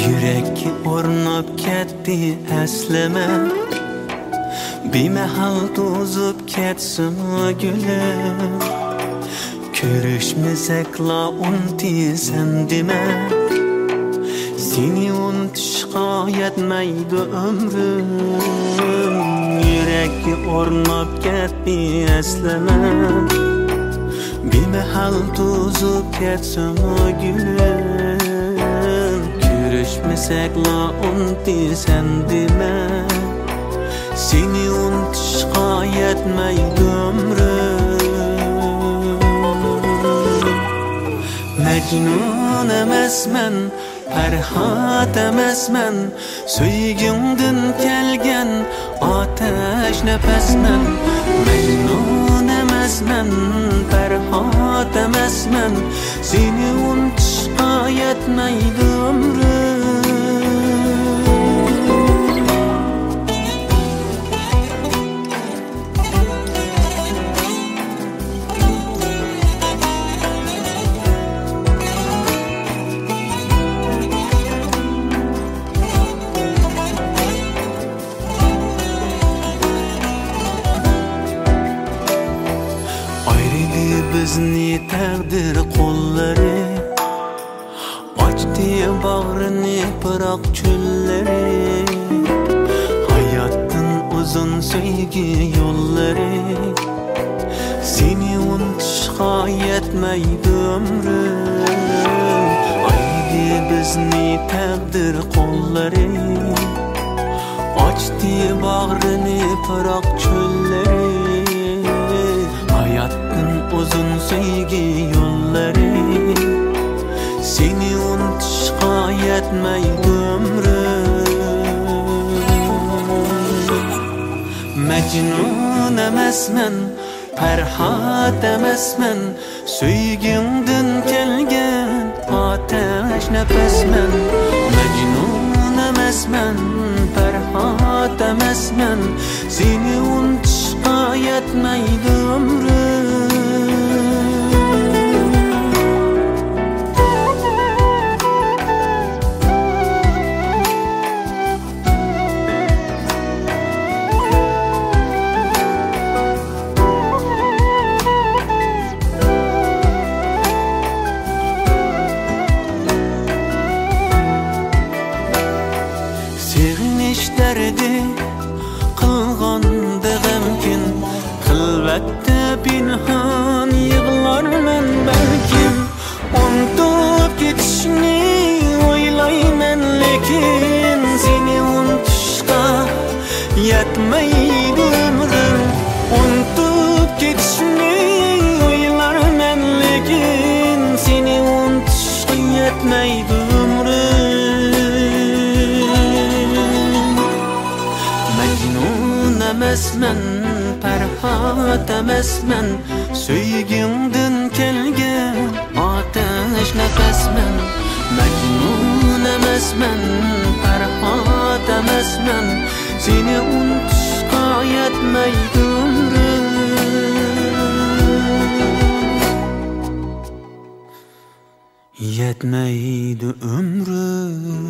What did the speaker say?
Yürekki ornap ketdi əsleme Bimehal tozup ketsin gülüm Körüşmesek-la unutisem deme Seni unutuşqa yetmeydi ömrüm Yürekki ornap ketdi əsleme Bimehal tozup ketsin gülüm Görüşmesek-la unutisem deme Seni unutuşqa yetmeydi ömrüm Mecnun emasman, Ferhat emasman Söygündün kelgen ateş nefesmen Mecnun emasman, Ferhat emasman Seni unutuşqa yetmeydi ömrüm Bizni takdir kolları Açtı bağrını bırak çölleri Hayatın uzun sevgi yolları Seni unutuşqa yetmeydi ömrüm Haydi bizni takdir kolları Açtı bağrını bırak çölleri Hayatın uzun sevgi yolları Seni unutuşqa yetmeydi ömrüm Mecnun emasman, Ferhat emasman Söygündün kelgen ateş nefesmen Mecnun emasman, Ferhat emasman Seni unutuşqa yetmeydi ömrüm Derdi kılgandı gemkin Kılvette pinhan yığlarmen belkim Unutup gitişini oylaymen lekin Seni unutuşqa yetmeydi ömrüm Unutup gitişini oylarmen lekin Seni unutuşqa yetmeydi ömrüm Emasman, Ferhat emasman Söygündün kelgen ateş nefesmen Mecnun emasman, Ferhat emasman Seni unutuşqa yetmeydi ömrüm Yetmeydi ömrüm